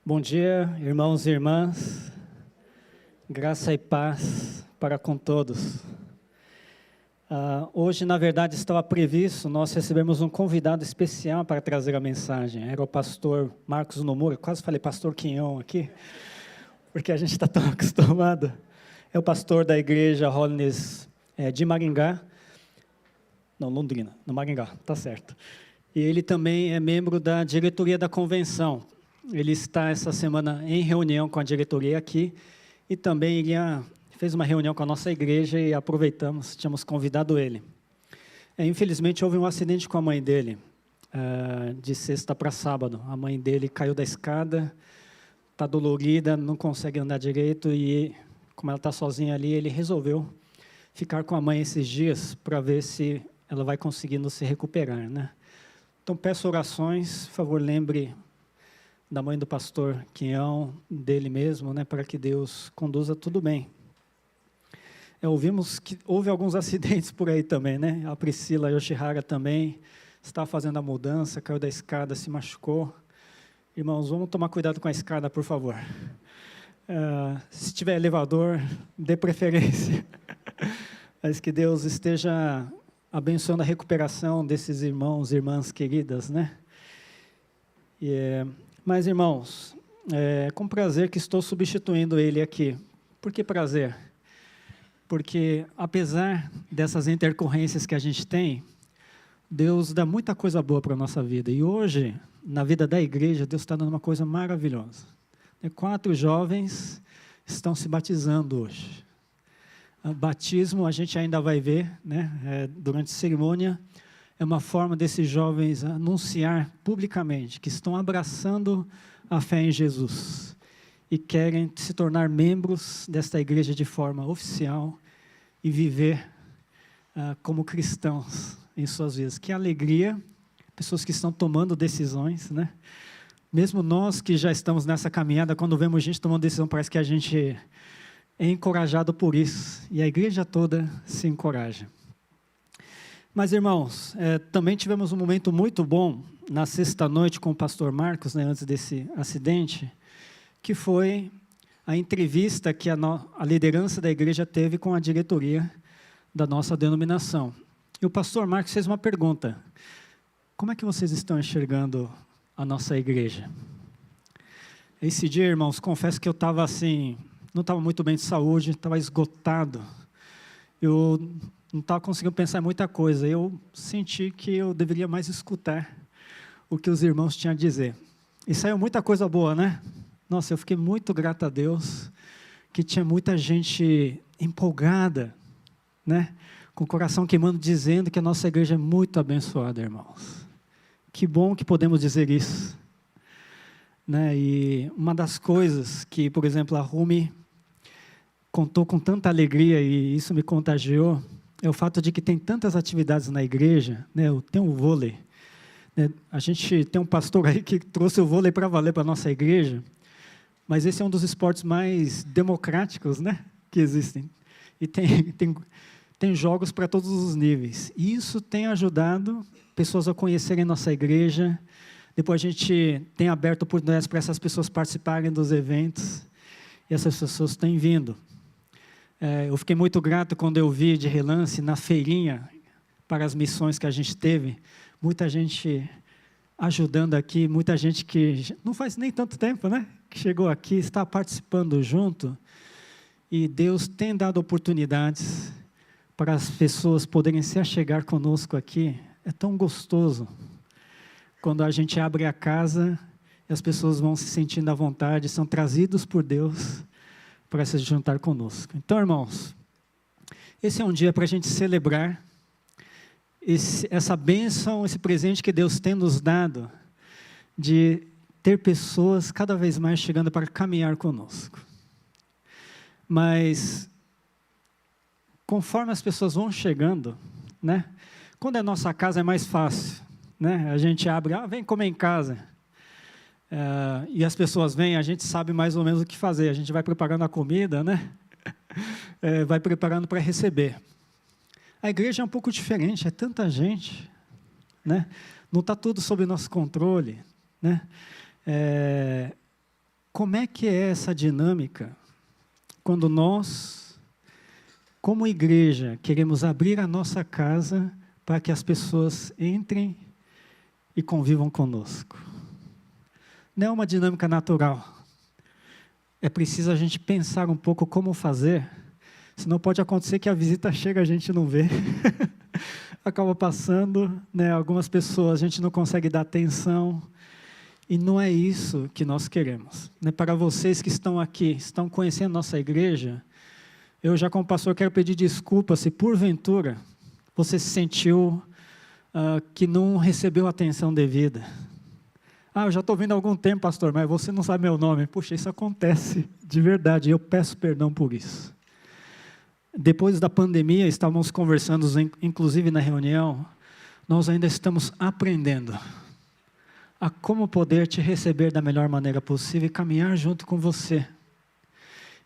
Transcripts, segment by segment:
Bom dia, irmãos e irmãs, graça e paz para com todos. Hoje, na verdade, estava previsto nós recebemos um convidado especial para trazer a mensagem. Era o pastor Marcos Nomura, quase falei pastor Quinhão aqui, porque a gente está tão acostumado. É o pastor da igreja Holiness de Maringá, não, Londrina, no Maringá, tá certo. E ele também é membro da diretoria da convenção. Ele está essa semana em reunião com a diretoria aqui e também ele fez uma reunião com a nossa igreja e aproveitamos, tínhamos convidado ele. Infelizmente houve um acidente com a mãe dele, de sexta para sábado. A mãe dele caiu da escada, está dolorida, não consegue andar direito e como ela está sozinha ali, ele resolveu ficar com a mãe esses dias para ver se ela vai conseguindo se recuperar, né? Então peço orações, por favor lembre da mãe do pastor Quinhão, dele mesmo, né, para que Deus conduza tudo bem. Ouvimos que houve alguns acidentes por aí também, né? A Priscila Yoshihara também estava fazendo a mudança, caiu da escada, se machucou. Irmãos, vamos tomar cuidado com a escada, por favor. Se tiver elevador, dê preferência. Mas que Deus esteja abençoando a recuperação desses irmãos e irmãs queridas, né? Mas, irmãos, com prazer que estou substituindo ele aqui. Por que prazer? Porque, apesar dessas intercorrências que a gente tem, Deus dá muita coisa boa para a nossa vida. E hoje, na vida da igreja, Deus está dando uma coisa maravilhosa. 4 jovens estão se batizando hoje. O batismo a gente ainda vai ver, né? Durante a cerimônia. É uma forma desses jovens anunciar publicamente que estão abraçando a fé em Jesus e querem se tornar membros desta igreja de forma oficial e viver como cristãos em suas vidas. Que alegria, pessoas que estão tomando decisões, né? Mesmo nós que já estamos nessa caminhada, quando vemos gente tomando decisão, parece que a gente é encorajado por isso e a igreja toda se encoraja. Mas, irmãos, também tivemos um momento muito bom na sexta-noite com o pastor Marcos, né, antes desse acidente, que foi a entrevista que a liderança da igreja teve com a diretoria da nossa denominação. E o pastor Marcos fez uma pergunta: como é que vocês estão enxergando a nossa igreja? Esse dia, irmãos, confesso que eu estava assim, não estava muito bem de saúde, estava esgotado. Eu não estava conseguindo pensar em muita coisa. Eu senti que eu deveria mais escutar o que os irmãos tinham a dizer. E saiu muita coisa boa, né? Nossa, eu fiquei muito grato a Deus, que tinha muita gente empolgada, né? Com o coração queimando, dizendo que a nossa igreja é muito abençoada, irmãos. Que bom que podemos dizer isso, né? E uma das coisas que, por exemplo, a Rumi contou com tanta alegria, e isso me contagiou, é o fato de que tem tantas atividades na igreja, né? Tem o vôlei, né? A gente tem um pastor aí que trouxe o vôlei para valer para a nossa igreja, mas esse é um dos esportes mais democráticos, né, que existem. E tem jogos para todos os níveis. E isso tem ajudado pessoas a conhecerem nossa igreja. Depois a gente tem aberto oportunidades para essas pessoas participarem dos eventos, e essas pessoas têm vindo. Eu fiquei muito grato quando eu vi de relance na feirinha para as missões que a gente teve, muita gente ajudando aqui, muita gente que não faz nem tanto tempo, né, que chegou aqui, está participando junto, e Deus tem dado oportunidades para as pessoas poderem se achegar conosco aqui. É tão gostoso quando a gente abre a casa e as pessoas vão se sentindo à vontade, são trazidos por Deus para se juntar conosco. Então, irmãos, esse é um dia para a gente celebrar essa bênção, esse presente que Deus tem nos dado, de ter pessoas cada vez mais chegando para caminhar conosco. Mas, conforme as pessoas vão chegando, né? Quando é nossa casa é mais fácil, né? A gente abre, vem comer em casa. E as pessoas vêm, a gente sabe mais ou menos o que fazer. A gente vai preparando a comida, né? Vai preparando para receber. A igreja é um pouco diferente, é tanta gente, né? Não está tudo sob nosso controle, né? como é que é essa dinâmica quando nós, como igreja, queremos abrir a nossa casa para que as pessoas entrem e convivam conosco? Não é uma dinâmica natural. É preciso a gente pensar um pouco como fazer, senão pode acontecer que a visita chega e a gente não vê. Acaba passando, né? Algumas pessoas a gente não consegue dar atenção. E não é isso que nós queremos. Né? Para vocês que estão aqui, estão conhecendo nossa igreja, eu já como pastor quero pedir desculpa se porventura você se sentiu que não recebeu a atenção devida. Eu já estou vindo há algum tempo, pastor, mas você não sabe meu nome. Puxa, isso acontece de verdade, eu peço perdão por isso. Depois da pandemia, estávamos conversando, inclusive na reunião, nós ainda estamos aprendendo a como poder te receber da melhor maneira possível e caminhar junto com você.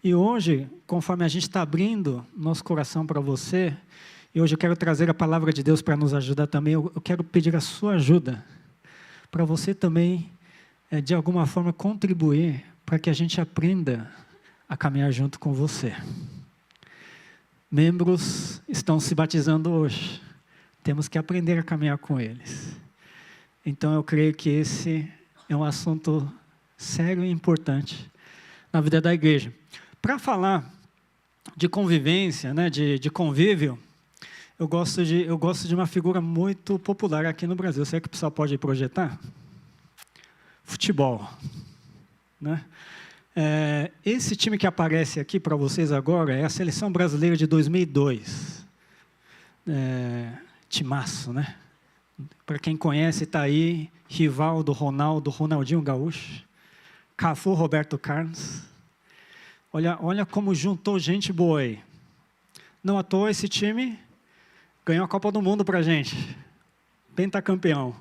E hoje, conforme a gente está abrindo nosso coração para você, e hoje eu quero trazer a palavra de Deus para nos ajudar também, eu quero pedir a sua ajuda, para você também, de alguma forma, contribuir para que a gente aprenda a caminhar junto com você. Membros estão se batizando hoje. Temos que aprender a caminhar com eles. Então, eu creio que esse é um assunto sério e importante na vida da igreja. Para falar de convivência, né, de convívio, eu gosto de uma figura muito popular aqui no Brasil. Será que o pessoal pode projetar? Futebol. Né? Esse time que aparece aqui para vocês agora é a Seleção Brasileira de 2002. Timaço, né? Para quem conhece, está aí Rivaldo, Ronaldo, Ronaldinho Gaúcho, Cafu, Roberto Carlos. Olha como juntou gente boa aí. Não à toa esse time ganhou a Copa do Mundo para a gente. Pentacampeão.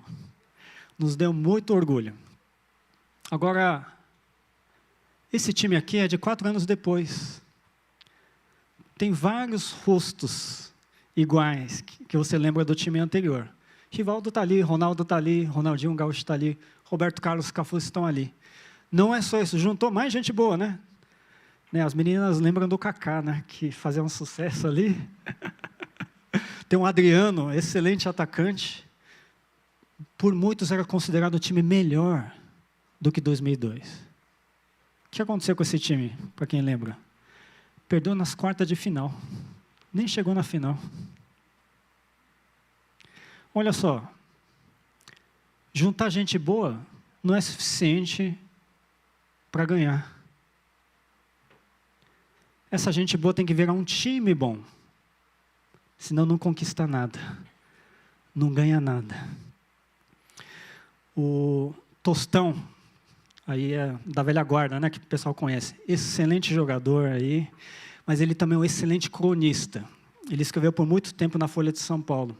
Nos deu muito orgulho. Agora, esse time aqui é de 4 anos depois. Tem vários rostos iguais que você lembra do time anterior. Rivaldo está ali, Ronaldo está ali, Ronaldinho Gaúcho está ali, Roberto Carlos, Cafu estão ali. Não é só isso, juntou mais gente boa, né? As meninas lembram do Kaká, né? Que fazia um sucesso ali. Tem um Adriano, excelente atacante. Por muitos era considerado o time melhor do que 2002. O que aconteceu com esse time, para quem lembra? Perdeu nas quartas de final. Nem chegou na final. Olha só. Juntar gente boa não é suficiente para ganhar. Essa gente boa tem que virar um time bom. Senão não conquista nada. Não ganha nada. O Tostão, aí é da velha guarda, né, que o pessoal conhece. Excelente jogador aí, mas ele também é um excelente cronista. Ele escreveu por muito tempo na Folha de São Paulo.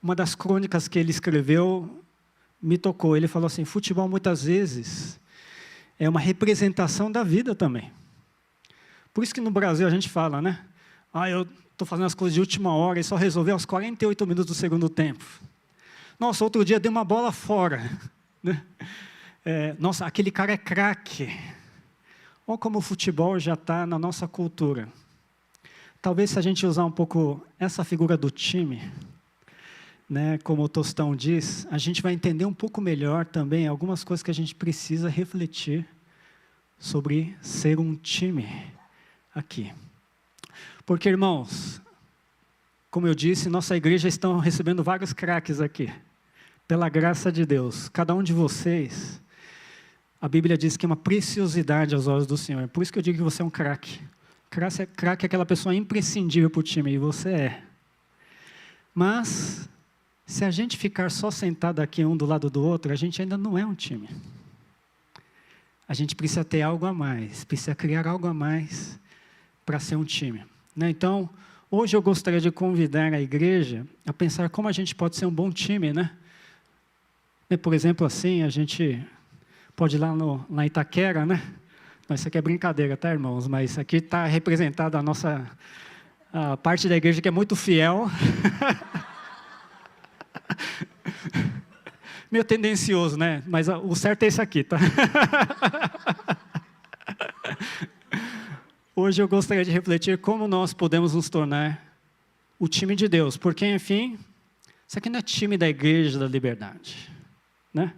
Uma das crônicas que ele escreveu me tocou. Ele falou assim, futebol muitas vezes é uma representação da vida também. Por isso que no Brasil a gente fala, né? Eu estou fazendo as coisas de última hora e só resolvi aos 48 minutos do segundo tempo. Nossa, outro dia dei uma bola fora. Né? Nossa, aquele cara é craque. Olha como o futebol já está na nossa cultura. Talvez se a gente usar um pouco essa figura do time, né, como o Tostão diz, a gente vai entender um pouco melhor também algumas coisas que a gente precisa refletir sobre ser um time aqui. Porque, irmãos, como eu disse, nossa igreja está recebendo vários craques aqui. Pela graça de Deus. Cada um de vocês, a Bíblia diz que é uma preciosidade aos olhos do Senhor. Por isso que eu digo que você é um craque. Craque é aquela pessoa imprescindível para o time, e você é. Mas, se a gente ficar só sentado aqui um do lado do outro, a gente ainda não é um time. A gente precisa ter algo a mais, precisa criar algo a mais para ser um time. Né? Então, hoje eu gostaria de convidar a igreja a pensar como a gente pode ser um bom time, né? Por exemplo, assim, a gente pode ir lá em Itaquera, né? Mas isso aqui é brincadeira, tá, irmãos? Mas aqui está representada a parte da igreja que é muito fiel. Meio tendencioso, né? Mas o certo é esse aqui, tá? Hoje eu gostaria de refletir como nós podemos nos tornar o time de Deus, porque, enfim, isso aqui não é time da Igreja da Liberdade, né?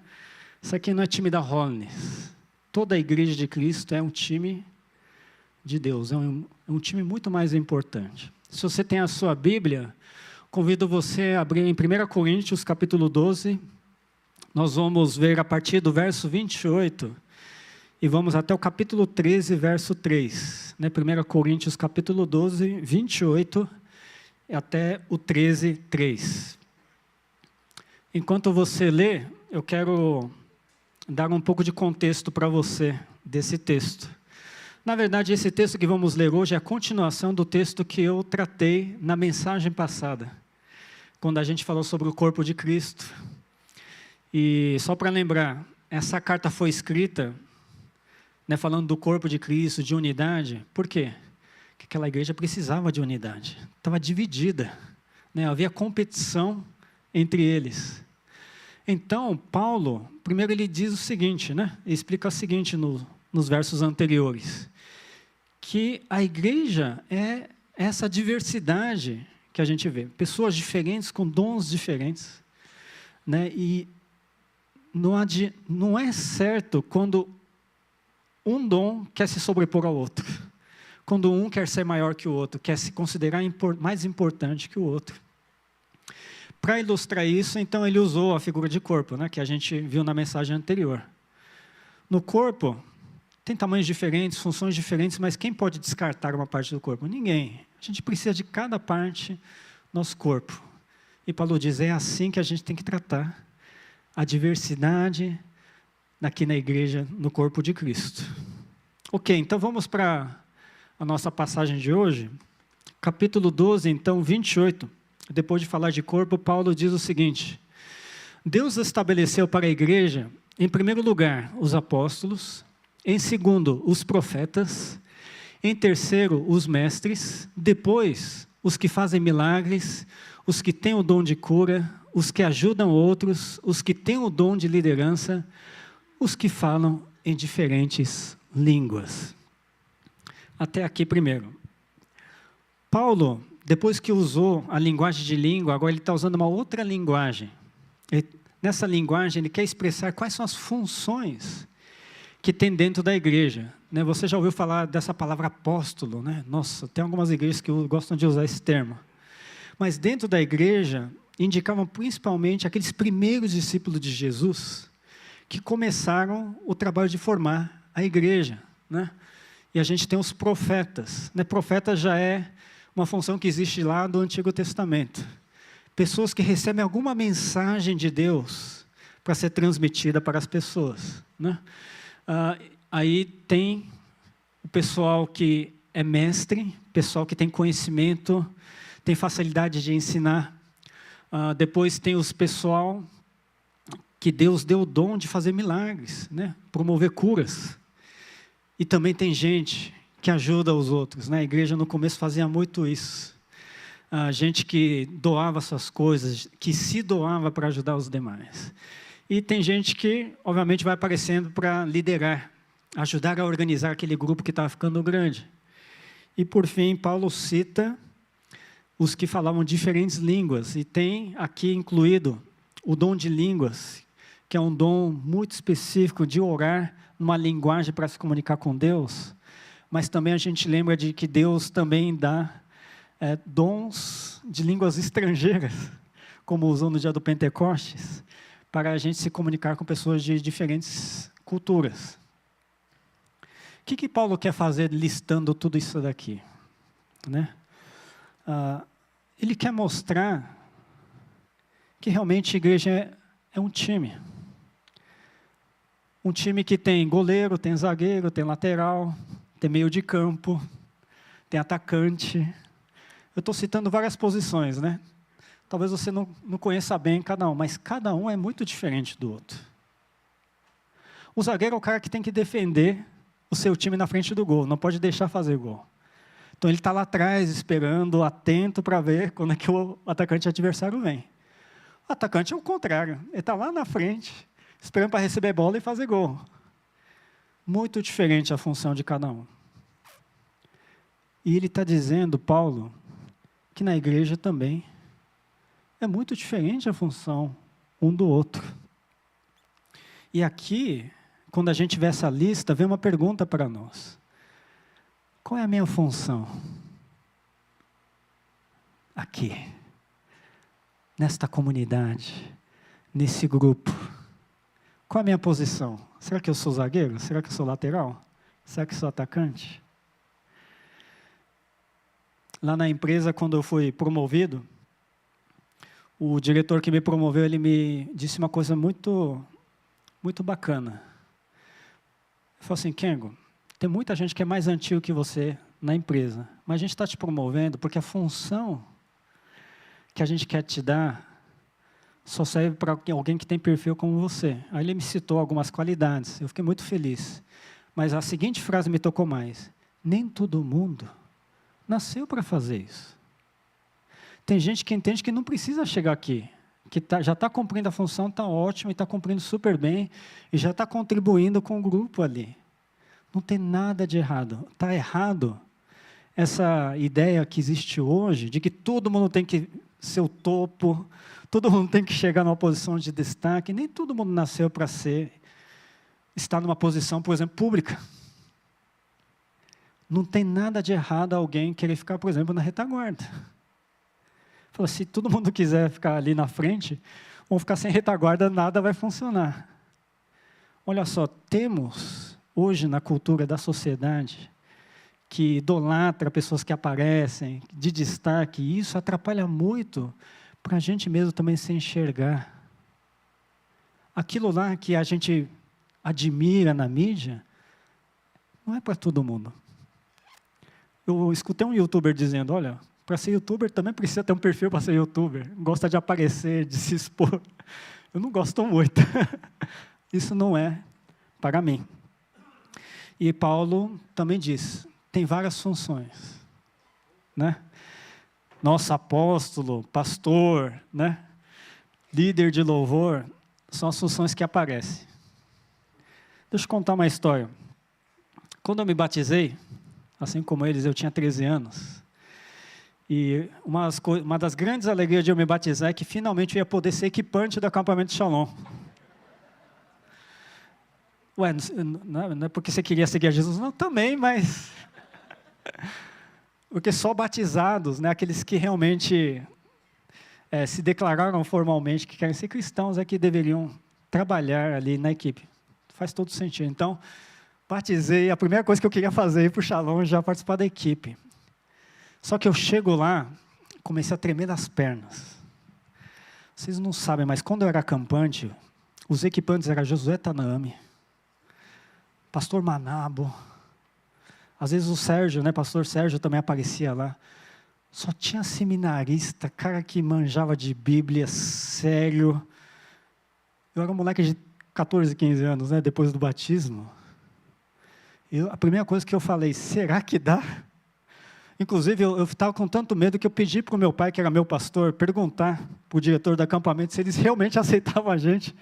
Isso aqui não é time da Holiness. Toda a Igreja de Cristo é um time de Deus, é um time muito mais importante. Se você tem a sua Bíblia, convido você a abrir em 1 Coríntios, capítulo 12, nós vamos ver a partir do verso 28, e vamos até o capítulo 13, verso 3, né? 1 Coríntios, capítulo 12, 28, até o 13, 3. Enquanto você lê, eu quero dar um pouco de contexto para você desse texto. Na verdade, esse texto que vamos ler hoje é a continuação do texto que eu tratei na mensagem passada, quando a gente falou sobre o corpo de Cristo. E só para lembrar, essa carta foi escrita, né, falando do corpo de Cristo, de unidade. Por quê? Porque aquela igreja precisava de unidade, estava dividida, né, havia competição entre eles. Então, Paulo, primeiro ele diz o seguinte, né, ele explica o seguinte nos versos anteriores, que a igreja é essa diversidade que a gente vê, pessoas diferentes com dons diferentes, né, e não é certo quando um dom quer se sobrepor ao outro, quando um quer ser maior que o outro, quer se considerar mais importante que o outro. Para ilustrar isso, então, ele usou a figura de corpo, né, que a gente viu na mensagem anterior. No corpo, tem tamanhos diferentes, funções diferentes, mas quem pode descartar uma parte do corpo? Ninguém. A gente precisa de cada parte do nosso corpo. E Paulo diz, é assim que a gente tem que tratar a diversidade aqui na igreja, no corpo de Cristo. Ok, então vamos para a nossa passagem de hoje. Capítulo 12, então, 28. Depois de falar de corpo, Paulo diz o seguinte: Deus estabeleceu para a igreja, em primeiro lugar, os apóstolos, em segundo, os profetas, em terceiro, os mestres, depois, os que fazem milagres, os que têm o dom de cura, os que ajudam outros, os que têm o dom de liderança, os que falam em diferentes línguas. Até aqui primeiro. Paulo, depois que usou a linguagem de língua, agora ele está usando uma outra linguagem. Nessa linguagem ele quer expressar quais são as funções que tem dentro da igreja. Né? Você já ouviu falar dessa palavra apóstolo, né? Nossa, tem algumas igrejas que gostam de usar esse termo. Mas dentro da igreja, indicavam principalmente aqueles primeiros discípulos de Jesus, que começaram o trabalho de formar a igreja, né? E a gente tem os profetas, né? Profeta já é uma função que existe lá do Antigo Testamento. Pessoas que recebem alguma mensagem de Deus para ser transmitida para as pessoas, né? Aí tem o pessoal que é mestre, pessoal que tem conhecimento, tem facilidade de ensinar. Depois tem os pessoal que Deus deu o dom de fazer milagres, né? Promover curas. E também tem gente que ajuda os outros, né? A igreja no começo fazia muito isso. Gente que doava suas coisas, que se doava para ajudar os demais. E tem gente que, obviamente, vai aparecendo para liderar, ajudar a organizar aquele grupo que estava ficando grande. E, por fim, Paulo cita os que falavam diferentes línguas. E tem aqui incluído o dom de línguas, que é um dom muito específico de orar numa linguagem para se comunicar com Deus. Mas também a gente lembra de que Deus também dá dons de línguas estrangeiras, como usou no dia do Pentecostes, para a gente se comunicar com pessoas de diferentes culturas. O que Paulo quer fazer listando tudo isso daqui? Né? Ele quer mostrar que realmente a igreja é um time. Um time que tem goleiro, tem zagueiro, tem lateral, tem meio de campo, tem atacante. Eu estou citando várias posições, né? Talvez você não conheça bem cada um, mas cada um é muito diferente do outro. O zagueiro é o cara que tem que defender o seu time na frente do gol, não pode deixar fazer gol. Então ele está lá atrás, esperando, atento para ver quando é que o atacante adversário vem. O atacante é o contrário, ele está lá na frente, esperando para receber bola e fazer gol. Muito diferente a função de cada um. E ele está dizendo, Paulo, que na igreja também é muito diferente a função um do outro. E aqui, quando a gente vê essa lista, vem uma pergunta para nós. Qual é a minha função? Aqui, nesta comunidade, nesse grupo. Qual é a minha posição? Será que eu sou zagueiro? Será que eu sou lateral? Será que eu sou atacante? Lá na empresa, quando eu fui promovido, o diretor que me promoveu, ele me disse uma coisa muito bacana. Ele falou assim, Kengo, tem muita gente que é mais antigo que você na empresa, mas a gente está te promovendo porque a função que a gente quer te dar só serve para alguém que tem perfil como você. Aí ele me citou algumas qualidades, eu fiquei muito feliz. Mas a seguinte frase me tocou mais. Nem todo mundo nasceu para fazer isso. Tem gente que entende que não precisa chegar aqui, que já está cumprindo a função, está ótimo, e está cumprindo super bem, e já está contribuindo com o grupo ali. Não tem nada de errado. Está errado essa ideia que existe hoje, de que todo mundo tem que ser o topo, todo mundo tem que chegar numa posição de destaque. Nem todo mundo nasceu para estar numa posição, por exemplo, pública. Não tem nada de errado alguém querer ficar, por exemplo, na retaguarda. Fala, se todo mundo quiser ficar ali na frente, vão ficar sem retaguarda, nada vai funcionar. Olha só, temos hoje na cultura da sociedade que idolatra pessoas que aparecem, de destaque, e isso atrapalha muito para a gente mesmo também se enxergar. Aquilo lá que a gente admira na mídia, não é para todo mundo. Eu escutei um youtuber dizendo, olha, para ser youtuber também precisa ter um perfil para ser youtuber. Gosta de aparecer, de se expor. Eu não gosto muito. Isso não é para mim. E Paulo também diz, tem várias funções. Né? Nosso apóstolo, pastor, né? Líder de louvor, são as funções que aparecem. Deixa eu contar uma história. Quando eu me batizei, assim como eles, eu tinha 13 anos. E uma das grandes alegrias de eu me batizar é que finalmente eu ia poder ser equipante do acampamento de Shalom. Ué, não é porque você queria seguir a Jesus, não, também, mas... Porque só batizados, né, aqueles que realmente se declararam formalmente que querem ser cristãos, é que deveriam trabalhar ali na equipe. Faz todo sentido. Então, batizei, a primeira coisa que eu queria fazer para o Shalom já participar da equipe. Só que eu chego lá, comecei a tremer das pernas. Vocês não sabem, mas quando eu era acampante, os equipantes eram Josué Tanami, pastor Manabo, às vezes o Sérgio, né, pastor Sérgio também aparecia lá. Só tinha seminarista, cara que manjava de Bíblia, sério. Eu era um moleque de 14, 15 anos, né, depois do batismo. A primeira coisa que eu falei, será que dá? Inclusive, eu estava com tanto medo que eu pedi para o meu pai, que era meu pastor, perguntar para o diretor do acampamento se eles realmente aceitavam a gente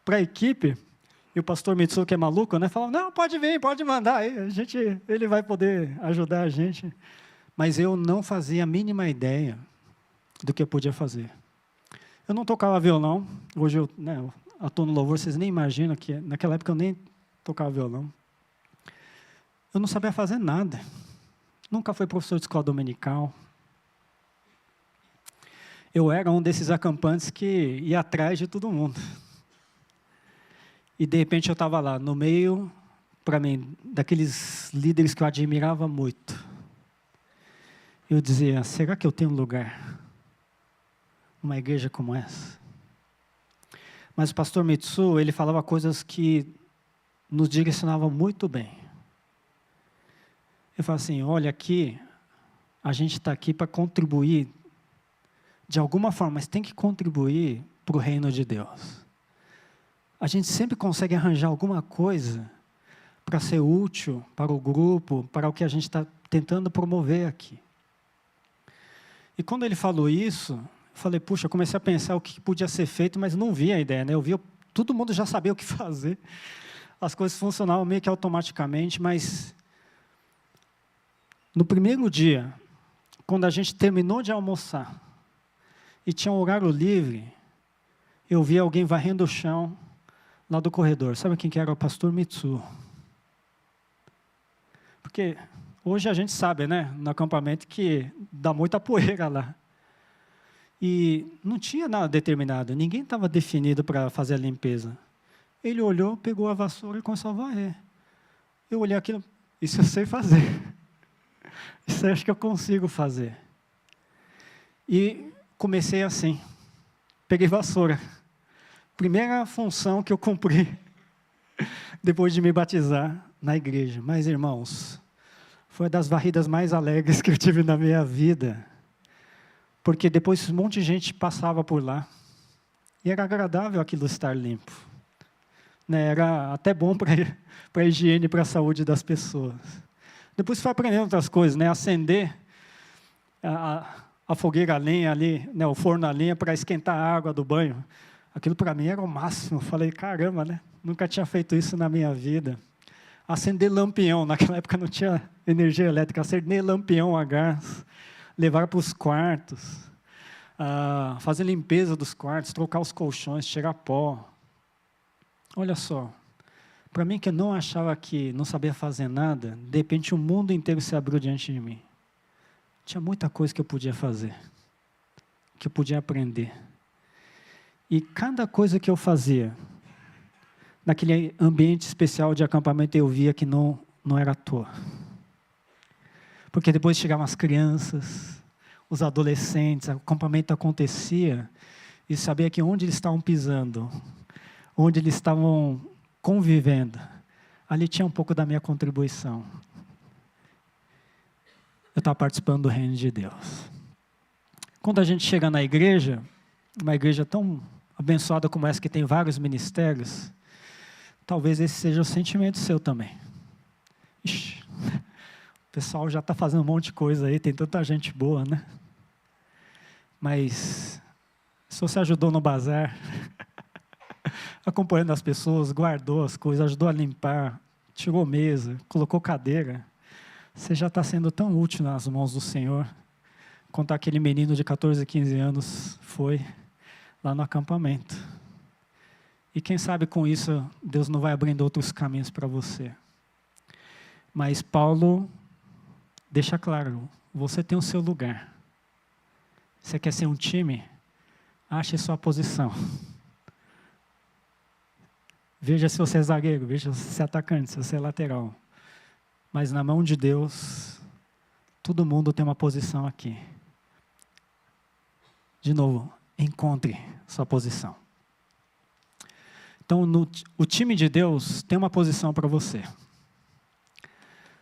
para a equipe. E o pastor Mitsu, que é maluco, né, falava, não, pode vir, pode mandar, ele vai poder ajudar a gente. Mas eu não fazia a mínima ideia do que eu podia fazer. Eu não tocava violão, hoje eu atuo no louvor, vocês nem imaginam que naquela época eu nem tocava violão. Eu não sabia fazer nada. Nunca fui professor de escola dominical. Eu era um desses acampantes que ia atrás de todo mundo. E, de repente, eu estava lá, no meio, para mim, daqueles líderes que eu admirava muito. Eu dizia, será que eu tenho lugar numa igreja como essa? Mas o pastor Mitsu, ele falava coisas que nos direcionavam muito bem. Ele falava assim, olha aqui, a gente está aqui para contribuir de alguma forma, mas tem que contribuir para o reino de Deus. A gente sempre consegue arranjar alguma coisa para ser útil para o grupo, para o que a gente está tentando promover aqui. E quando ele falou isso, eu falei, puxa, eu comecei a pensar o que podia ser feito, mas não via a ideia, né? Eu via, todo mundo já sabia o que fazer. As coisas funcionavam meio que automaticamente, mas No primeiro dia, quando a gente terminou de almoçar e tinha um horário livre, eu vi alguém varrendo o chão lá do corredor. Sabe quem que era? O pastor Mitsu. Porque hoje a gente sabe, né, no acampamento, que dá muita poeira lá. E não tinha nada determinado, ninguém estava definido para fazer a limpeza. Ele olhou, pegou a vassoura e começou a varrer. Eu olhei aquilo, isso eu sei fazer. Isso eu acho que eu consigo fazer. E comecei assim, peguei vassoura. Primeira função que eu cumpri depois de me batizar na igreja. Mas, irmãos, foi uma das varridas mais alegres que eu tive na minha vida. Porque depois um monte de gente passava por lá. E era agradável aquilo estar limpo. Né? Era até bom para a higiene e para a saúde das pessoas. Depois foi aprendendo outras coisas, né? Acender a fogueira a lenha ali, né? O forno a lenha para esquentar a água do banho. Aquilo para mim era o máximo. Eu falei, caramba, né? Nunca tinha feito isso na minha vida. Acender lampião, naquela época não tinha energia elétrica, acender lampião a gás, levar para os quartos, fazer limpeza dos quartos, trocar os colchões, tirar pó. Olha só, para mim que eu não achava que não sabia fazer nada, de repente o mundo inteiro se abriu diante de mim. Tinha muita coisa que eu podia fazer, que eu podia aprender. E cada coisa que eu fazia, naquele ambiente especial de acampamento, eu via que não era à toa. Porque depois chegavam as crianças, os adolescentes, o acampamento acontecia, e sabia que onde eles estavam pisando, onde eles estavam convivendo, ali tinha um pouco da minha contribuição. Eu estava participando do reino de Deus. Quando a gente chega na igreja, uma igreja tão abençoada como essa, que tem vários ministérios, talvez esse seja o sentimento seu também. Ixi, o pessoal já está fazendo um monte de coisa aí, tem tanta gente boa, né? Mas, se você ajudou no bazar, acompanhando as pessoas, guardou as coisas, ajudou a limpar, tirou mesa, colocou cadeira, você já está sendo tão útil nas mãos do Senhor, quanto aquele menino de 14, 15 anos foi lá no acampamento. E quem sabe com isso, Deus não vai abrindo outros caminhos para você. Mas Paulo deixa claro, você tem o seu lugar. Você quer ser um time? Ache sua posição. Veja se você é zagueiro, veja se você é atacante, se você é lateral. Mas na mão de Deus, todo mundo tem uma posição aqui. De novo, encontre sua posição. Então, o time de Deus tem uma posição para você.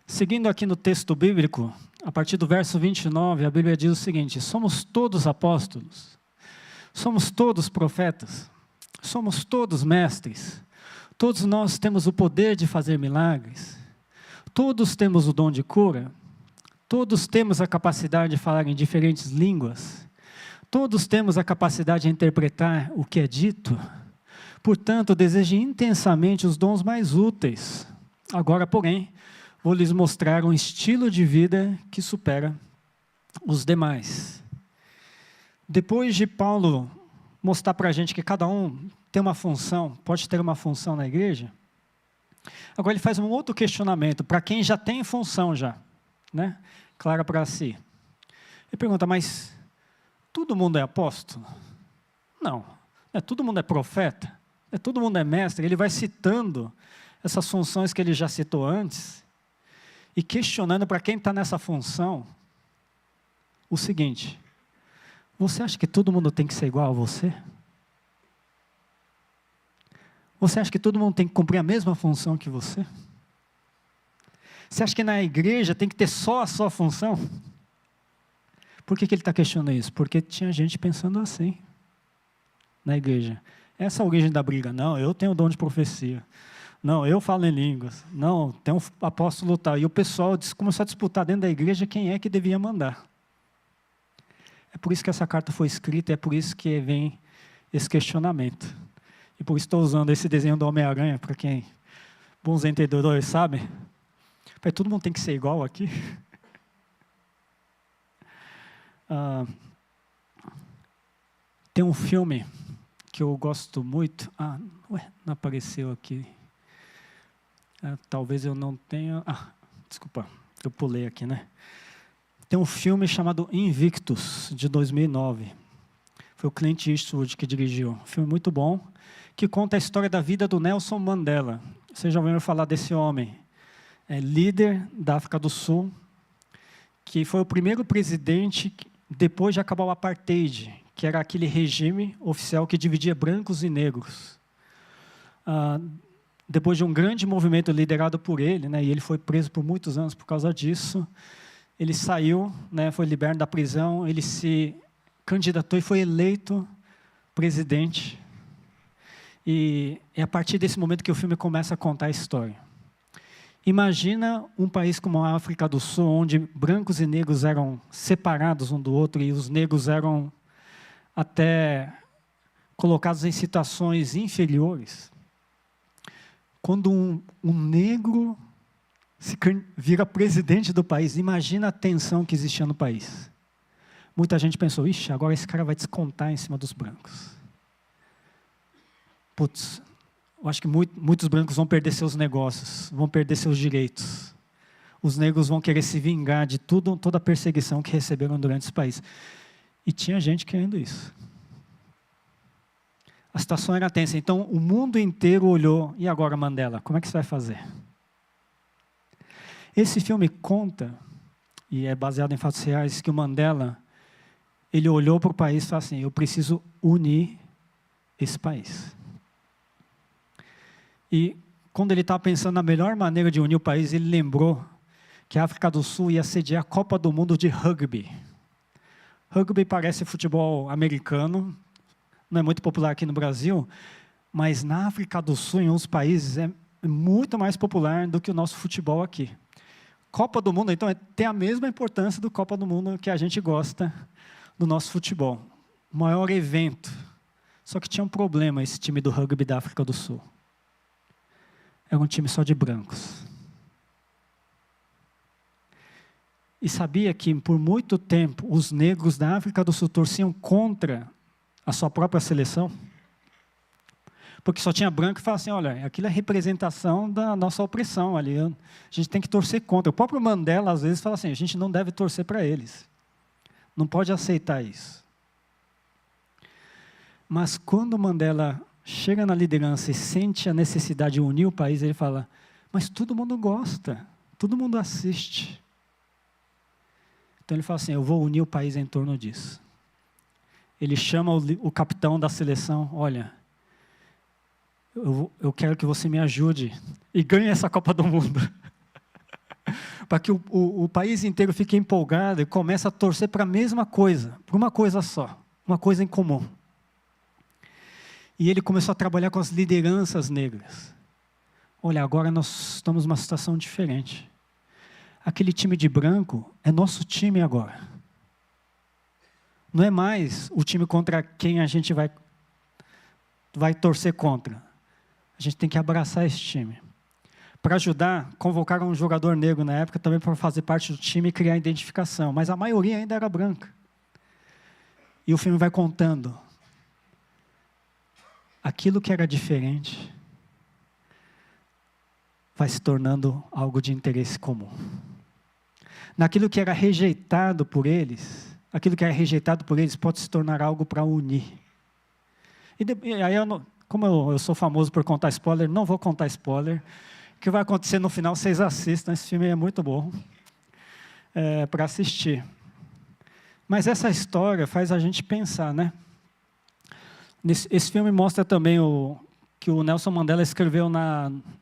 Seguindo aqui no texto bíblico, a partir do verso 29, a Bíblia diz o seguinte: somos todos apóstolos, somos todos profetas, somos todos mestres, todos nós temos o poder de fazer milagres, todos temos o dom de cura, todos temos a capacidade de falar em diferentes línguas, todos temos a capacidade de interpretar o que é dito. Portanto, deseje intensamente os dons mais úteis. Agora, porém, vou lhes mostrar um estilo de vida que supera os demais. Depois de Paulo mostrar para a gente que cada um tem uma função, pode ter uma função na igreja, agora ele faz um outro questionamento, para quem já tem função já, né? Clara para si. Ele pergunta, mas todo mundo é apóstolo? Não. Todo mundo é profeta? Todo mundo é mestre? Ele vai citando essas funções que ele já citou antes e questionando para quem está nessa função o seguinte: você acha que todo mundo tem que ser igual a você? Você acha que todo mundo tem que cumprir a mesma função que você? Você acha que na igreja tem que ter só a sua função? Por que ele está questionando isso? Porque tinha gente pensando assim na igreja. Essa é a origem da briga. Não, eu tenho o dom de profecia. Não, eu falo em línguas. Não, tem um apóstolo tal. E o pessoal começou a disputar dentro da igreja quem é que devia mandar. É por isso que essa carta foi escrita, é por isso que vem esse questionamento. E por isso estou usando esse desenho do Homem-Aranha, para quem, bons entendedores, sabem. Todo mundo tem que ser igual aqui. Ah, tem um filme que eu gosto muito. Não apareceu aqui. Talvez eu não tenha... desculpa, eu pulei aqui, né? Tem um filme chamado Invictus, de 2009. Foi o Clint Eastwood que dirigiu. Um filme muito bom, que conta a história da vida do Nelson Mandela. Vocês já ouviram falar desse homem? É líder da África do Sul, que foi o primeiro presidente depois de acabar o apartheid, que era aquele regime oficial que dividia brancos e negros. Depois de um grande movimento liderado por ele, né, e ele foi preso por muitos anos por causa disso, ele saiu, né, foi liberto da prisão, ele se candidatou e foi eleito presidente. E é a partir desse momento que o filme começa a contar a história. Imagina um país como a África do Sul, onde brancos e negros eram separados um do outro e os negros eram até colocados em situações inferiores. Quando um negro vira presidente do país, imagina a tensão que existia no país. Muita gente pensou, ixi, agora esse cara vai descontar em cima dos brancos. Putz, eu acho que muitos brancos vão perder seus negócios, vão perder seus direitos. Os negros vão querer se vingar de toda a perseguição que receberam durante esse país. E tinha gente querendo isso. A situação era tensa. Então, o mundo inteiro olhou, e agora, Mandela, como é que você vai fazer? Esse filme conta, e é baseado em fatos reais, que o Mandela, ele olhou para o país e falou assim, eu preciso unir esse país. E quando ele estava pensando na melhor maneira de unir o país, ele lembrou que a África do Sul ia sediar a Copa do Mundo de Rugby. Rugby parece futebol americano, não é muito popular aqui no Brasil, mas na África do Sul, em uns países, é muito mais popular do que o nosso futebol aqui. Copa do Mundo, então, tem a mesma importância do Copa do Mundo que a gente gosta do nosso futebol. O maior evento. Só que tinha um problema esse time do rugby da África do Sul. Era um time só de brancos. E sabia que, por muito tempo, os negros da África do Sul torciam contra a sua própria seleção? Porque só tinha branco e falava assim, olha, aquilo é representação da nossa opressão ali. A gente tem que torcer contra. O próprio Mandela, às vezes, fala assim, a gente não deve torcer para eles. Não pode aceitar isso. Mas quando o Mandela chega na liderança e sente a necessidade de unir o país, ele fala, mas todo mundo gosta, todo mundo assiste. Então ele fala assim, eu vou unir o país em torno disso. Ele chama o capitão da seleção, olha, eu quero que você me ajude e ganhe essa Copa do Mundo. Para que o país inteiro fique empolgado e comece a torcer para a mesma coisa, para uma coisa só, uma coisa em comum. E ele começou a trabalhar com as lideranças negras. Olha, agora nós estamos numa situação diferente. Aquele time de branco é nosso time agora. Não é mais o time contra quem a gente vai torcer contra. A gente tem que abraçar esse time. Para ajudar, convocaram um jogador negro na época também para fazer parte do time e criar identificação. Mas a maioria ainda era branca. E o filme vai contando. Aquilo que era diferente vai se tornando algo de interesse comum. Naquilo que era rejeitado por eles, pode se tornar algo para unir. E aí, como eu sou famoso por contar spoiler, não vou contar spoiler. O que vai acontecer no final, vocês assistam. Esse filme é muito bom para assistir. Mas essa história faz a gente pensar, né? Esse filme mostra também que o Nelson Mandela escreveu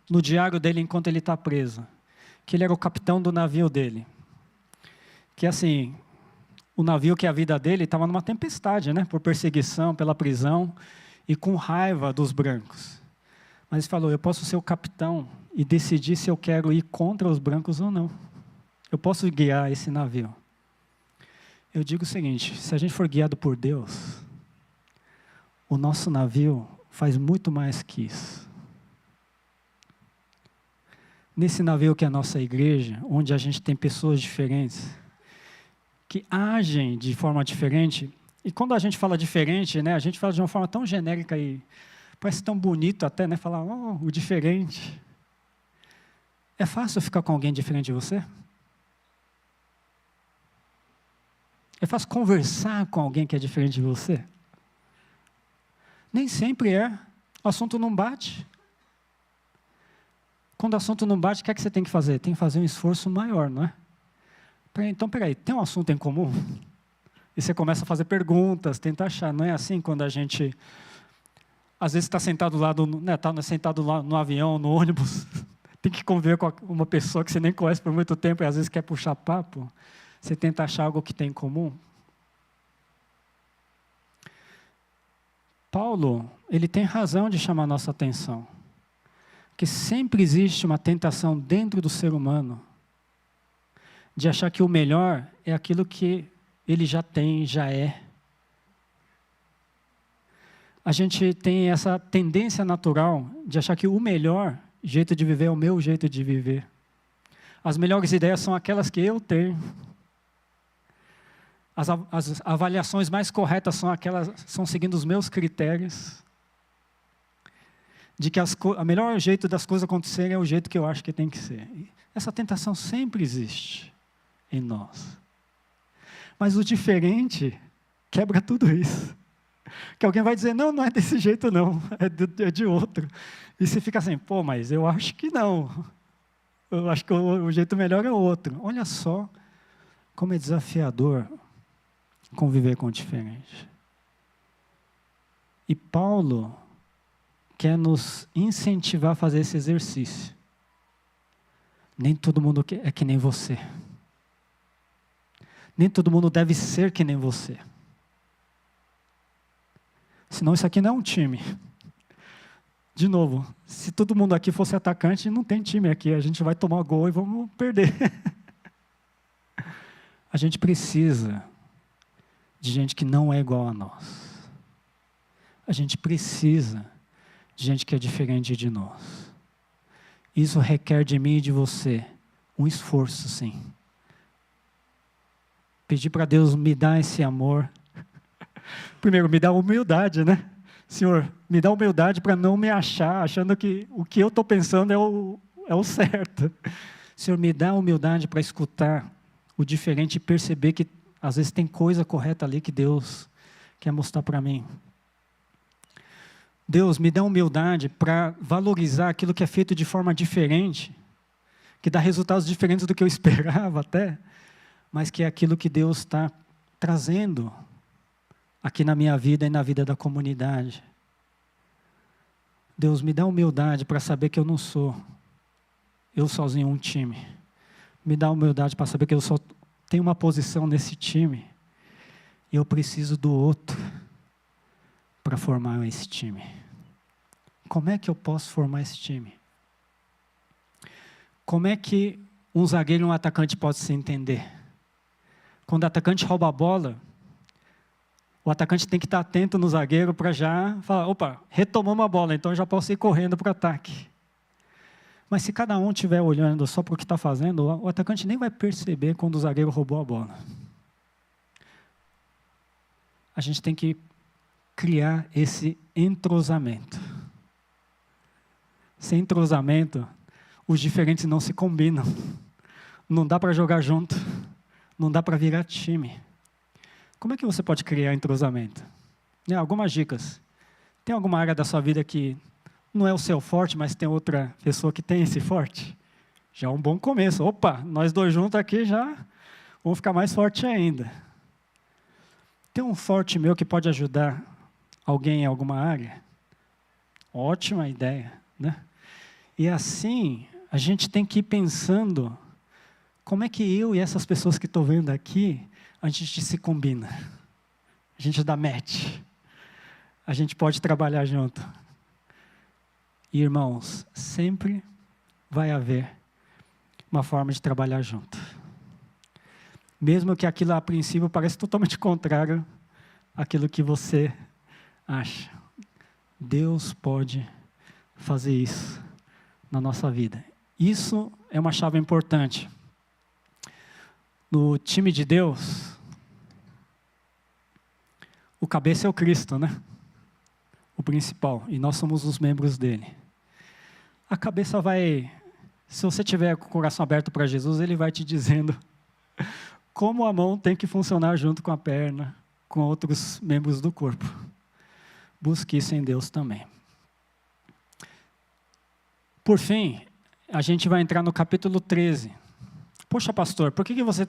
no diário dele enquanto ele está preso. Que ele era o capitão do navio dele. Que assim, o navio que é a vida dele estava numa tempestade, né? Por perseguição, pela prisão e com raiva dos brancos. Mas ele falou, eu posso ser o capitão e decidir se eu quero ir contra os brancos ou não. Eu posso guiar esse navio. Eu digo o seguinte, se a gente for guiado por Deus, o nosso navio faz muito mais que isso. Nesse navio que é a nossa igreja, onde a gente tem pessoas diferentes, que agem de forma diferente. E quando a gente fala diferente, né, a gente fala de uma forma tão genérica e parece tão bonito até, né, falar, oh, o diferente. É fácil ficar com alguém diferente de você? É fácil conversar com alguém que é diferente de você? Nem sempre é. O assunto não bate. Quando o assunto não bate, o que é que você tem que fazer? Tem que fazer um esforço maior, não é? Então, peraí, tem um assunto em comum? E você começa a fazer perguntas, tenta achar. Não é assim quando a gente, às vezes, está sentado lá, sentado lá no avião, no ônibus, tem que conviver com uma pessoa que você nem conhece por muito tempo e às vezes quer puxar papo. Você tenta achar algo que tem em comum. Paulo, ele tem razão de chamar a nossa atenção. Que sempre existe uma tentação dentro do ser humano de achar que o melhor é aquilo que ele já tem, já é. A gente tem essa tendência natural de achar que o melhor jeito de viver é o meu jeito de viver. As melhores ideias são aquelas que eu tenho. As avaliações mais corretas são aquelas são seguindo os meus critérios. De que o melhor jeito das coisas acontecerem é o jeito que eu acho que tem que ser. Essa tentação sempre existe em nós. Mas o diferente quebra tudo isso. Que alguém vai dizer, não é desse jeito não, é de outro. E você fica assim, pô, mas eu acho que não. Eu acho que o jeito melhor é outro. Olha só como é desafiador conviver com o diferente. E Paulo quer nos incentivar a fazer esse exercício. Nem todo mundo é que nem você. Nem todo mundo deve ser que nem você. Senão isso aqui não é um time. De novo, se todo mundo aqui fosse atacante, não tem time aqui. A gente vai tomar gol e vamos perder. A gente precisa de gente que não é igual a nós. A gente precisa de gente que é diferente de nós. Isso requer de mim e de você um esforço, sim. Pedir para Deus me dar esse amor. Primeiro, me dá humildade, né? Senhor, me dá humildade para não me achar, achando que o que eu estou pensando é o certo. Senhor, me dá humildade para escutar o diferente e perceber que às vezes tem coisa correta ali que Deus quer mostrar para mim. Deus, me dá humildade para valorizar aquilo que é feito de forma diferente, que dá resultados diferentes do que eu esperava até, mas que é aquilo que Deus está trazendo aqui na minha vida e na vida da comunidade. Deus, me dá humildade para saber que eu não sou eu sozinho um time. Me dá humildade para saber que eu só tenho uma posição nesse time e eu preciso do outro para formar esse time. Como é que eu posso formar esse time? Como é que um zagueiro e um atacante podem se entender? Quando o atacante rouba a bola, o atacante tem que estar atento no zagueiro para já falar, opa, retomamos a bola, então eu já posso ir correndo para o ataque. Mas se cada um estiver olhando só para o que está fazendo, o atacante nem vai perceber quando o zagueiro roubou a bola. A gente tem que criar esse entrosamento. Sem entrosamento, os diferentes não se combinam. Não dá para jogar junto. Não dá para virar time. Como é que você pode criar entrosamento? Algumas dicas. Tem alguma área da sua vida que não é o seu forte, mas tem outra pessoa que tem esse forte? Já é um bom começo. Opa, nós dois juntos aqui já vamos ficar mais forte ainda. Tem um forte meu que pode ajudar alguém em alguma área? Ótima ideia, né? E assim, a gente tem que ir pensando como é que eu e essas pessoas que estou vendo aqui, a gente se combina. A gente dá match. A gente pode trabalhar junto. E, irmãos, sempre vai haver uma forma de trabalhar junto. Mesmo que aquilo a princípio pareça totalmente contrário àquilo que você acha. Deus pode fazer isso na nossa vida. Isso é uma chave importante. No time de Deus, O cabeça é o Cristo, né? O principal, e nós somos os membros dele. A cabeça vai, se você tiver com o coração aberto para Jesus, ele vai te dizendo como a mão tem que funcionar junto com a perna, com outros membros do corpo. Busque isso em Deus também. Por fim, a gente vai entrar no capítulo 13. Poxa, pastor, por que você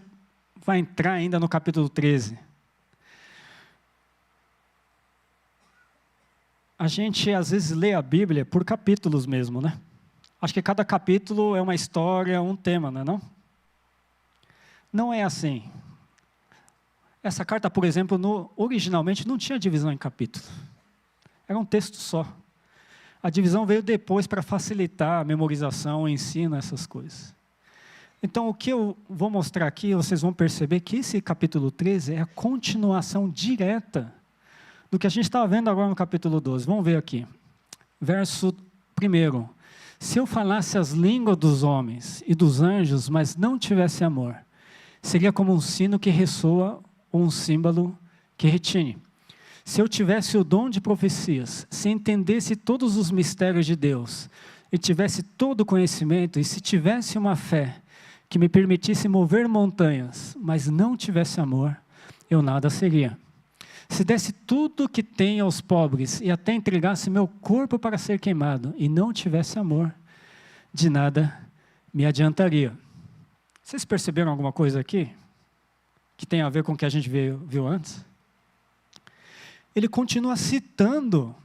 vai entrar ainda no capítulo 13? A gente, às vezes, lê a Bíblia por capítulos mesmo, né? Acho que cada capítulo é uma história, um tema, não é não? Não é assim. Essa carta, por exemplo, originalmente não tinha divisão em capítulos. Era um texto só. A divisão veio depois para facilitar a memorização, o ensino, essas coisas. Então, o que eu vou mostrar aqui, vocês vão perceber que esse capítulo 13 é a continuação direta do que a gente está vendo agora no capítulo 12. Vamos ver aqui. Verso 1. Se eu falasse as línguas dos homens e dos anjos, mas não tivesse amor, seria como um sino que ressoa ou um símbolo que retine. Se eu tivesse o dom de profecias, se entendesse todos os mistérios de Deus, e tivesse todo o conhecimento, e se tivesse uma fé que me permitisse mover montanhas, mas não tivesse amor, eu nada seria. Se desse tudo o que tenho aos pobres, e até entregasse meu corpo para ser queimado, e não tivesse amor, de nada me adiantaria. Vocês perceberam alguma coisa aqui? Que tem a ver com o que a gente viu antes? Ele continua citando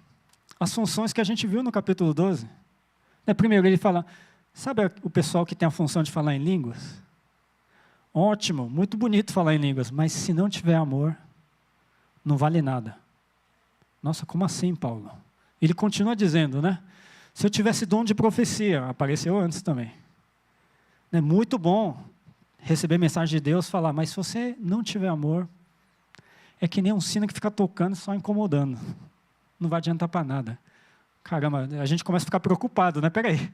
as funções que a gente viu no capítulo 12. Primeiro ele fala, sabe o pessoal que tem a função de falar em línguas? Ótimo, muito bonito falar em línguas, mas se não tiver amor, não vale nada. Nossa, como assim, Paulo? Ele continua dizendo, né? Se eu tivesse dom de profecia, apareceu antes também. É muito bom receber mensagem de Deus, falar, mas se você não tiver amor, é que nem um sino que fica tocando só incomodando. Não vai adiantar para nada. Caramba, a gente começa a ficar preocupado, né? Peraí.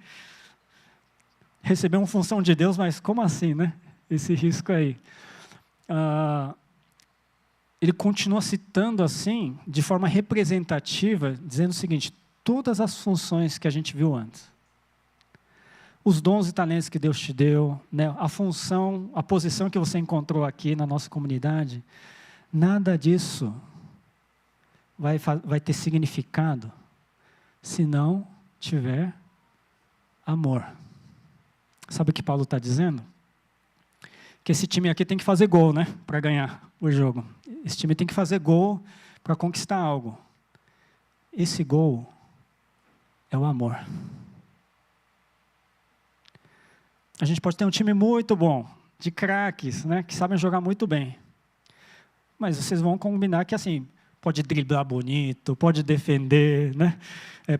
Receber uma função de Deus, mas como assim, né? Esse risco aí. Ele continua citando assim, de forma representativa, dizendo o seguinte, todas as funções que a gente viu antes, os dons e talentos que Deus te deu, né? A função, a posição que você encontrou aqui na nossa comunidade, nada disso vai ter significado se não tiver amor. Sabe o que Paulo está dizendo? Que esse time aqui tem que fazer gol, né? Para ganhar o jogo. Esse time tem que fazer gol para conquistar algo. Esse gol é o amor. A gente pode ter um time muito bom, de craques, né? Que sabem jogar muito bem. Mas vocês vão combinar que, assim, pode driblar bonito, pode defender, né?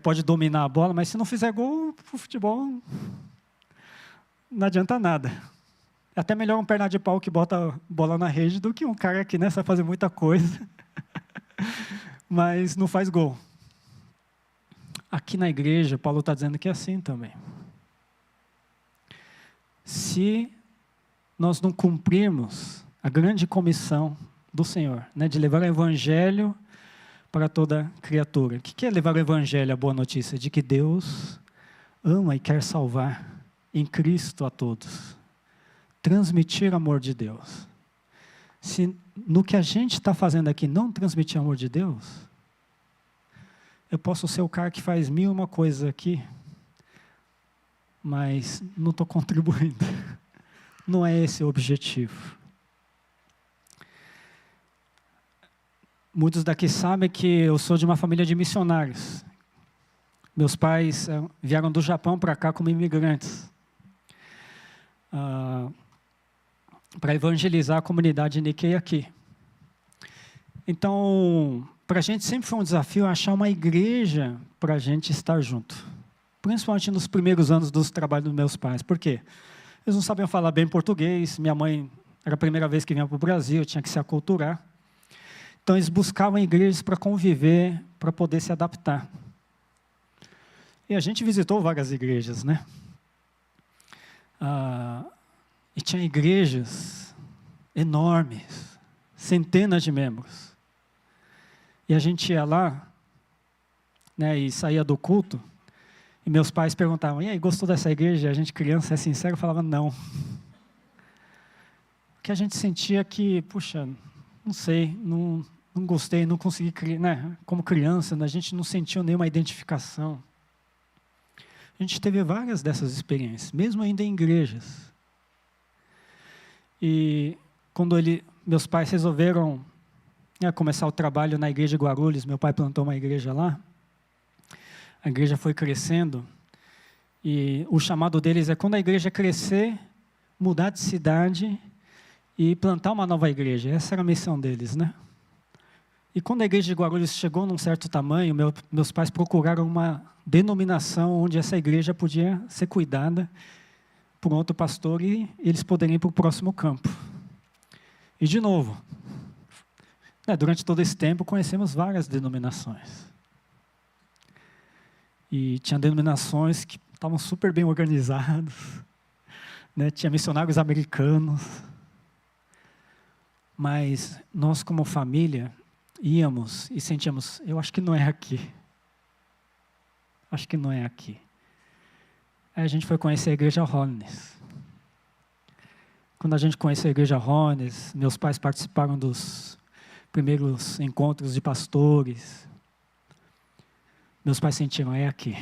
Pode dominar a bola, mas se não fizer gol, o futebol não adianta nada. É até melhor um perna de pau que bota a bola na rede do que um cara que, né, sabe fazer muita coisa, mas não faz gol. Aqui na igreja, Paulo está dizendo que é assim também. Se nós não cumprirmos a grande comissão do Senhor, né, de levar o evangelho para toda criatura. O que é levar o evangelho, a boa notícia? De que Deus ama e quer salvar em Cristo a todos. Transmitir o amor de Deus. Se no que a gente está fazendo aqui não transmitir o amor de Deus, eu posso ser o cara que faz 1001 coisas aqui, mas não estou contribuindo. Não é esse o objetivo. Muitos daqui sabem que eu sou de uma família de missionários. Meus pais vieram do Japão para cá como imigrantes. Para evangelizar a comunidade Nikkei aqui. Então, para a gente sempre foi um desafio achar uma igreja para a gente estar junto. Principalmente nos primeiros anos dos trabalhos dos meus pais. Por quê? Eles não sabiam falar bem português, minha mãe era a primeira vez que vinha para o Brasil, tinha que se aculturar. Então, eles buscavam igrejas para conviver, para poder se adaptar. E a gente visitou várias igrejas, né? E tinha igrejas enormes, centenas de membros. E a gente ia lá, né, e saía do culto, e meus pais perguntavam, e aí, gostou dessa igreja? E a gente, criança, é sincero, falava não. Porque a gente sentia que, puxa, não sei, não gostei, não consegui, né? Como criança, a gente não sentiu nenhuma identificação. A gente teve várias dessas experiências, mesmo ainda em igrejas. E quando meus pais resolveram começar o trabalho na igreja de Guarulhos, meu pai plantou uma igreja lá, a igreja foi crescendo, e o chamado deles é quando a igreja crescer, mudar de cidade e plantar uma nova igreja. Essa era a missão deles, né? E quando a igreja de Guarulhos chegou num certo tamanho, meus pais procuraram uma denominação onde essa igreja podia ser cuidada por um outro pastor e eles poderiam ir para o próximo campo. E de novo, durante todo esse tempo conhecemos várias denominações. E tinha denominações que estavam super bem organizadas, né? Tinha missionários americanos. Mas nós, como família, íamos e sentíamos, eu acho que não é aqui. Acho que não é aqui. Aí a gente foi conhecer a igreja Holiness. Quando a gente conheceu a igreja Holiness, meus pais participaram dos primeiros encontros de pastores. Meus pais sentiram, é aqui.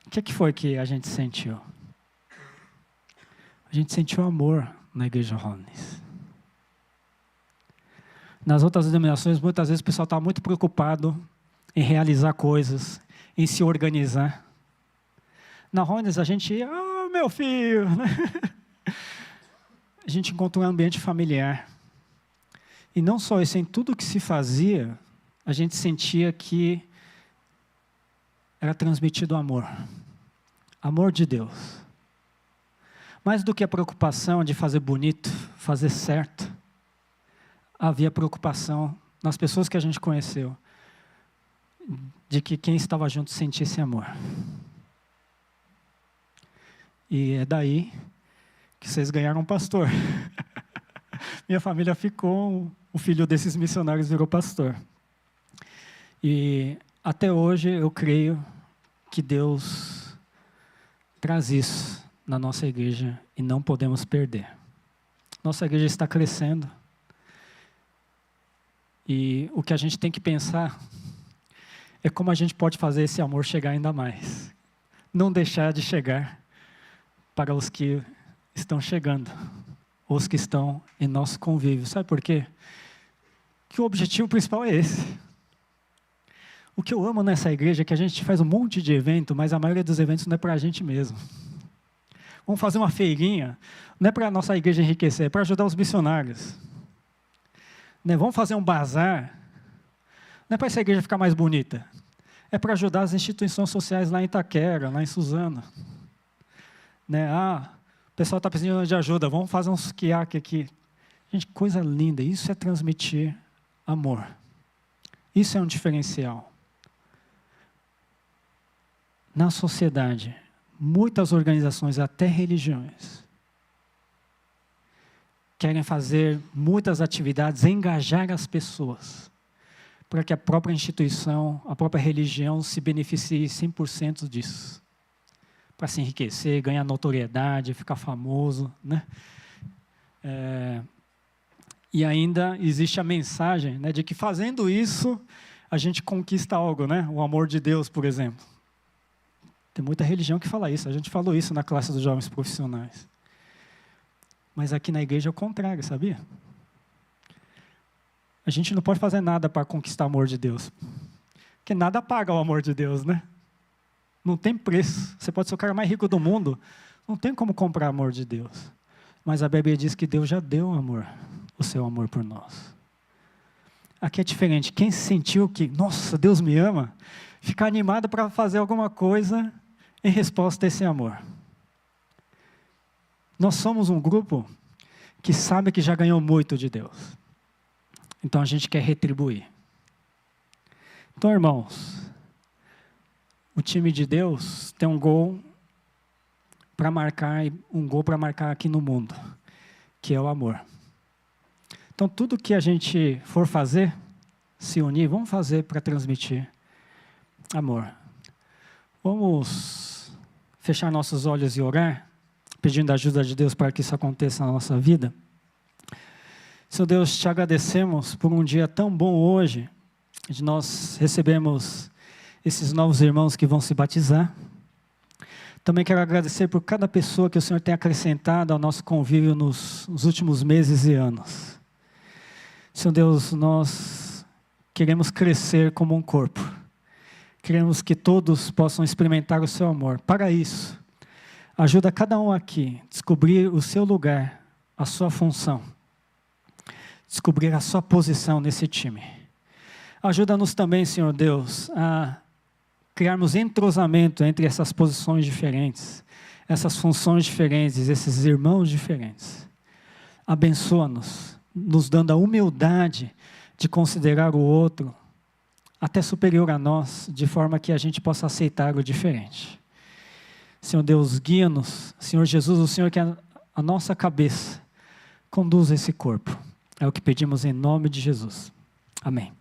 O que foi que a gente sentiu? A gente sentiu amor na igreja Holiness. Nas outras denominações, muitas vezes o pessoal está muito preocupado em realizar coisas, em se organizar. Na Holiness a gente ia, meu filho, né? A gente encontrou um ambiente familiar. E não só isso, em tudo que se fazia, a gente sentia que era transmitido amor. Amor de Deus. Mais do que a preocupação de fazer bonito, fazer certo, havia preocupação nas pessoas que a gente conheceu, de que quem estava junto sentisse amor. E é daí que vocês ganharam um pastor. Minha família ficou, o filho desses missionários virou pastor. E até hoje eu creio que Deus traz isso na nossa igreja e não podemos perder. Nossa igreja está crescendo e o que a gente tem que pensar é como a gente pode fazer esse amor chegar ainda mais. Não deixar de chegar para os que estão chegando, os que estão em nosso convívio. Sabe por quê? Que o objetivo principal é esse. O que eu amo nessa igreja é que a gente faz um monte de evento, mas a maioria dos eventos não é para a gente mesmo. Vamos fazer uma feirinha, não é para a nossa igreja enriquecer, é para ajudar os missionários. Né? Vamos fazer um bazar, não é para essa igreja ficar mais bonita, é para ajudar as instituições sociais lá em Itaquera, lá em Suzano. Né? O pessoal está precisando de ajuda, vamos fazer uns quiaques aqui. Gente, coisa linda, isso é transmitir amor. Isso é um diferencial. Na sociedade, muitas organizações, até religiões, querem fazer muitas atividades, engajar as pessoas, para que a própria instituição, a própria religião se beneficie 100% disso. Para se enriquecer, ganhar notoriedade, ficar famoso, né? E ainda existe a mensagem, né, de que fazendo isso, a gente conquista algo, né? O amor de Deus, por exemplo. Tem muita religião que fala isso, a gente falou isso na classe dos jovens profissionais. Mas aqui na igreja é o contrário, sabia? A gente não pode fazer nada para conquistar o amor de Deus. Porque nada paga o amor de Deus, né? Não tem preço. Você pode ser o cara mais rico do mundo, não tem como comprar o amor de Deus. Mas a Bíblia diz que Deus já deu o amor, o seu amor por nós. Aqui é diferente. Quem sentiu que, nossa, Deus me ama, fica animado para fazer alguma coisa em resposta a esse amor. Nós somos um grupo que sabe que já ganhou muito de Deus. Então a gente quer retribuir. Então, irmãos, o time de Deus tem um gol para marcar aqui no mundo, que é o amor. Então tudo que a gente for fazer, se unir, vamos fazer para transmitir amor. Vamos fechar nossos olhos e orar, pedindo a ajuda de Deus para que isso aconteça na nossa vida. Senhor Deus, te agradecemos por um dia tão bom hoje, de nós recebemos esses novos irmãos que vão se batizar. Também quero agradecer por cada pessoa que o Senhor tem acrescentado ao nosso convívio nos últimos meses e anos. Senhor Deus, nós queremos crescer como um corpo. Queremos que todos possam experimentar o seu amor. Para isso, ajuda cada um aqui a descobrir o seu lugar, a sua função. Descobrir a sua posição nesse time. Ajuda-nos também, Senhor Deus, a criarmos entrosamento entre essas posições diferentes, essas funções diferentes, esses irmãos diferentes. Abençoa-nos, nos dando a humildade de considerar o outro até superior a nós, de forma que a gente possa aceitar o diferente. Senhor Deus, guia-nos. Senhor Jesus, o Senhor que é a nossa cabeça, conduza esse corpo. É o que pedimos em nome de Jesus. Amém.